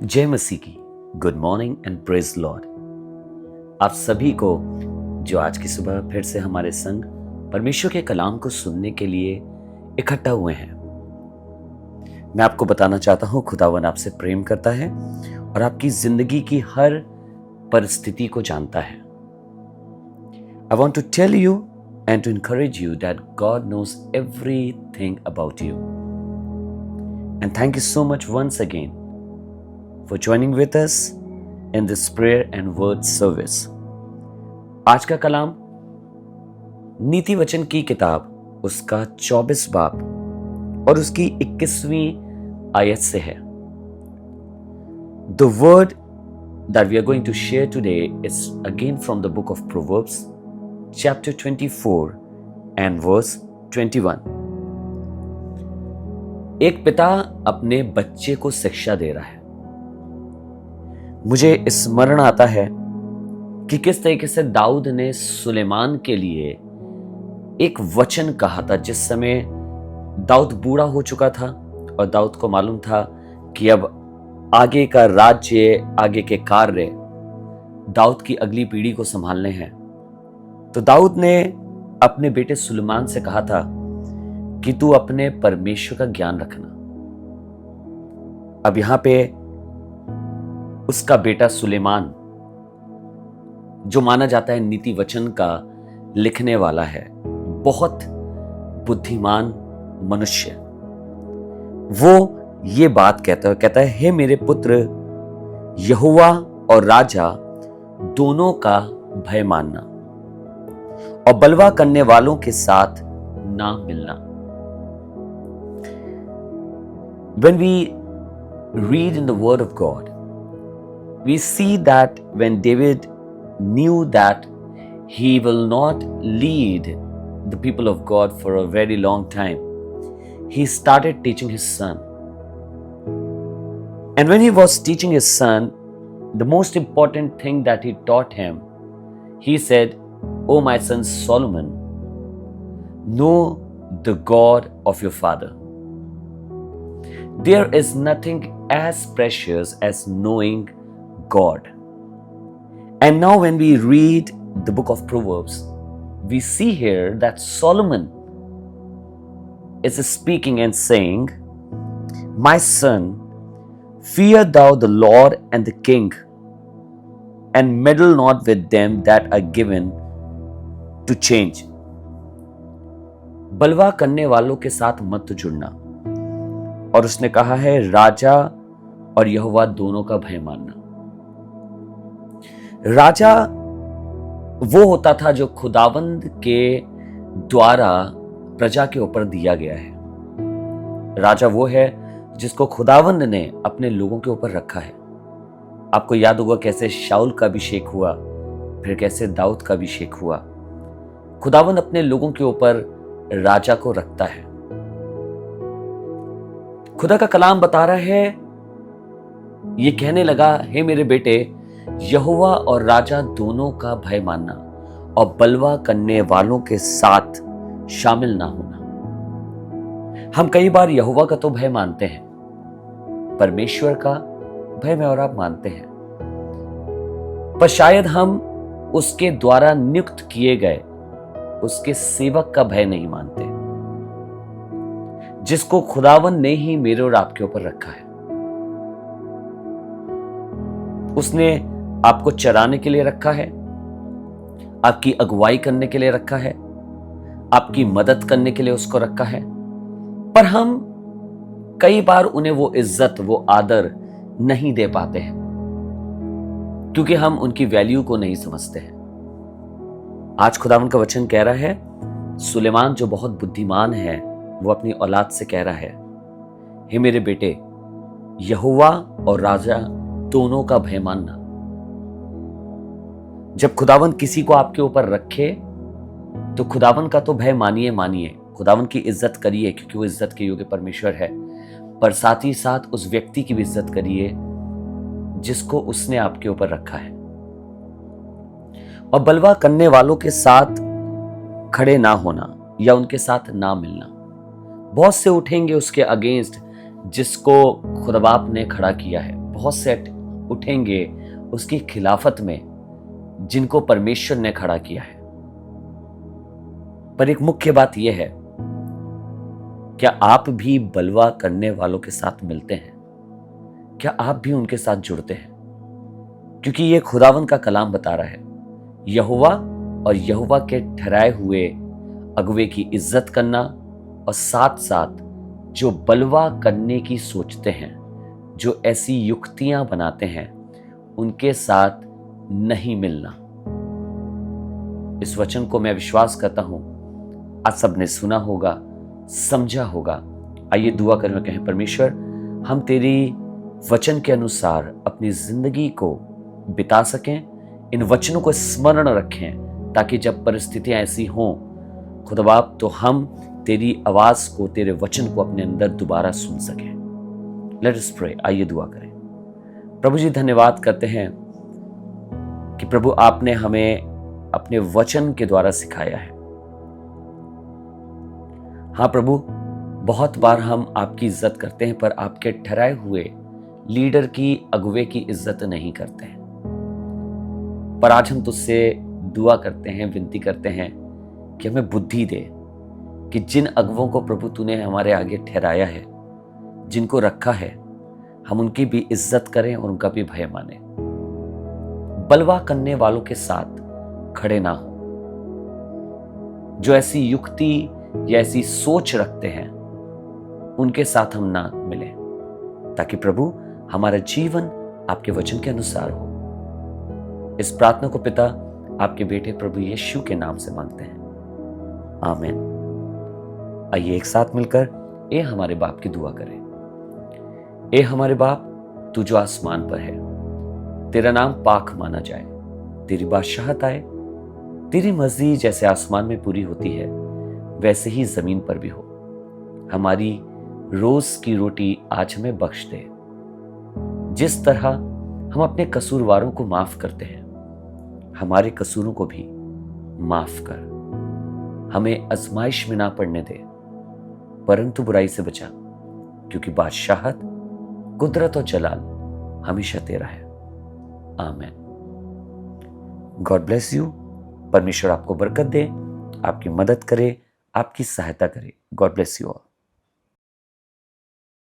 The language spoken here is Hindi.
जय मसीह की। Good morning and praise Lord. आप सभी को जो आज की सुबह फिर से हमारे संग परमेश्वर के कलाम को सुनने के लिए इकट्ठा हुए हैं, मैं आपको बताना चाहता हूं खुदावन आपसे प्रेम करता है और आपकी जिंदगी की हर परिस्थिति को जानता है। I want to tell you and to encourage you that God knows everything about you. And thank you so much once again for joining with us in this prayer and word service. आज का कलाम नीति वचन की किताब उसका 24 बाब और उसकी 21वीं आयत से है। The word that we are going to share today is again from the book of Proverbs, chapter 24 and verse 21. एक पिता अपने बच्चे को शिक्षा दे रहा है। मुझे स्मरण आता है कि किस तरीके से दाऊद ने सुलेमान के लिए एक वचन कहा था जिस समय दाऊद बूढ़ा हो चुका था और दाऊद को मालूम था कि अब आगे का राज्य, आगे के कार्य दाऊद की अगली पीढ़ी को संभालने हैं। तो दाऊद ने अपने बेटे सुलेमान से कहा था कि तू अपने परमेश्वर का ज्ञान रखना। अब यहां पे उसका बेटा सुलेमान, जो माना जाता है नीति वचन का लिखने वाला है, बहुत बुद्धिमान मनुष्य, वो ये बात कहता है, हे मेरे पुत्र, यहोवा और राजा दोनों का भय मानना और बलवा करने वालों के साथ ना मिलना। When we read in the word of God, we see that when David knew that he will not lead the people of God for a very long time, he started teaching his son. And when he was teaching his son, the most important thing that he taught him, he said, "O my son Solomon, know the God of your father." There is nothing as precious as knowing God. And now when we read the book of Proverbs, we see here that Solomon is speaking and saying, "My son, fear thou the Lord and the king, and meddle not with them that are given to change." बलवा करने वालों के साथ मत जुड़ना। और उसने कहा है राजा और यहोवा दोनों का भय मानना। राजा वो होता था जो खुदावंद के द्वारा प्रजा के ऊपर दिया गया है। राजा वो है जिसको खुदावंद ने अपने लोगों के ऊपर रखा है। आपको याद होगा कैसे शाऊल का अभिषेक हुआ, फिर कैसे दाऊद का अभिषेक हुआ। खुदावंद अपने लोगों के ऊपर राजा को रखता है। खुदा का कलाम बता रहा है, ये कहने लगा, हे मेरे बेटे, यहोवा और राजा दोनों का भय मानना और बलवा करने वालों के साथ शामिल ना होना। हम कई बार यहोवा का तो भय मानते हैं, परमेश्वर का भय मैं और आप मानते हैं, पर शायद हम उसके द्वारा नियुक्त किए गए उसके सेवक का भय नहीं मानते, जिसको खुदावन ने ही मेरे और आपके ऊपर रखा है। उसने आपको चराने के लिए रखा है, आपकी अगुवाई करने के लिए रखा है, आपकी मदद करने के लिए उसको रखा है, पर हम कई बार उन्हें वो इज्जत, वो आदर नहीं दे पाते हैं क्योंकि हम उनकी वैल्यू को नहीं समझते हैं। आज खुदावन का वचन कह रहा है, सुलेमान जो बहुत बुद्धिमान है, वो अपनी औलाद से कह रहा है, हे मेरे बेटे, यहोवा और राजा दोनों का भय मानना। जब खुदावन किसी को आपके ऊपर रखे तो खुदावन का तो भय मानिए, खुदावन की इज्जत करिए क्योंकि वो इज्जत के योग्य परमेश्वर है, पर साथ ही साथ उस व्यक्ति की भी इज्जत करिए जिसको उसने आपके ऊपर रखा है। और बलवा करने वालों के साथ खड़े ना होना या उनके साथ ना मिलना। बहुत से उठेंगे उसके अगेंस्ट जिसको खुदा बाप ने खड़ा किया है, बहुत से उठेंगे उसकी खिलाफत में, जिनको परमेश्वर ने खड़ा किया है। पर एक मुख्य बात यह है, क्या आप भी बलवा करने वालों के साथ मिलते हैं? क्या आप भी उनके साथ जुड़ते हैं? क्योंकि ये खुदावन का कलाम बता रहा है, यहोवा और यहोवा के ठहराए हुए अगुवे की इज्जत करना और साथ साथ जो बलवा करने की सोचते हैं, जो ऐसी युक्तियां बनाते हैं, उनके साथ नहीं मिलना। इस वचन को मैं विश्वास करता हूं आज सबने सुना होगा, समझा होगा। आइए दुआ करें और कहें, परमेश्वर हम तेरी वचन के अनुसार अपनी जिंदगी को बिता सकें, इन वचनों को स्मरण रखें, ताकि जब परिस्थितियां ऐसी हों खुदा बाप, तो हम तेरी आवाज को, तेरे वचन को अपने अंदर दोबारा सुन सकें। Let us pray. आइए दुआ करें। प्रभु जी, धन्यवाद करते हैं कि प्रभु आपने हमें अपने वचन के द्वारा सिखाया है। हाँ प्रभु, बहुत बार हम आपकी इज्जत करते हैं, पर आपके ठहराए हुए लीडर की, अगुवे की इज्जत नहीं करते हैं। पर आज हम तुझसे दुआ करते हैं, विनती करते हैं कि हमें बुद्धि दे कि जिन अगुवों को प्रभु तूने हमारे आगे ठहराया है, जिनको रखा है, हम उनकी भी इज्जत करें और उनका भी भय माने। बलवा करने वालों के साथ खड़े ना हो, जो ऐसी युक्ति या ऐसी सोच रखते हैं, उनके साथ हम ना मिले, ताकि प्रभु हमारा जीवन आपके वचन के अनुसार हो। इस प्रार्थना को पिता आपके बेटे प्रभु यीशु के नाम से मांगते हैं, आमीन। आइए एक साथ मिलकर ए हमारे बाप की दुआ करें। ए हमारे बाप, तू जो आसमान पर है, तेरा नाम पाक माना जाए, तेरी बादशाहत आए, तेरी मर्जी जैसे आसमान में पूरी होती है वैसे ही जमीन पर भी हो। हमारी रोज की रोटी आज हमें बख्श दे, जिस तरह हम अपने कसूरवारों को माफ करते हैं, हमारे कसूरों को भी माफ कर। हमें आजमाइश में ना पड़ने दे, परंतु बुराई से बचा, क्योंकि बादशाहत, कुदरत और जलाल हमेशा तेरा है। आमीन। God bless you. परमेश्वर आपको बरकत दे, आपकी मदद करे, आपकी सहायता करे। God bless you all.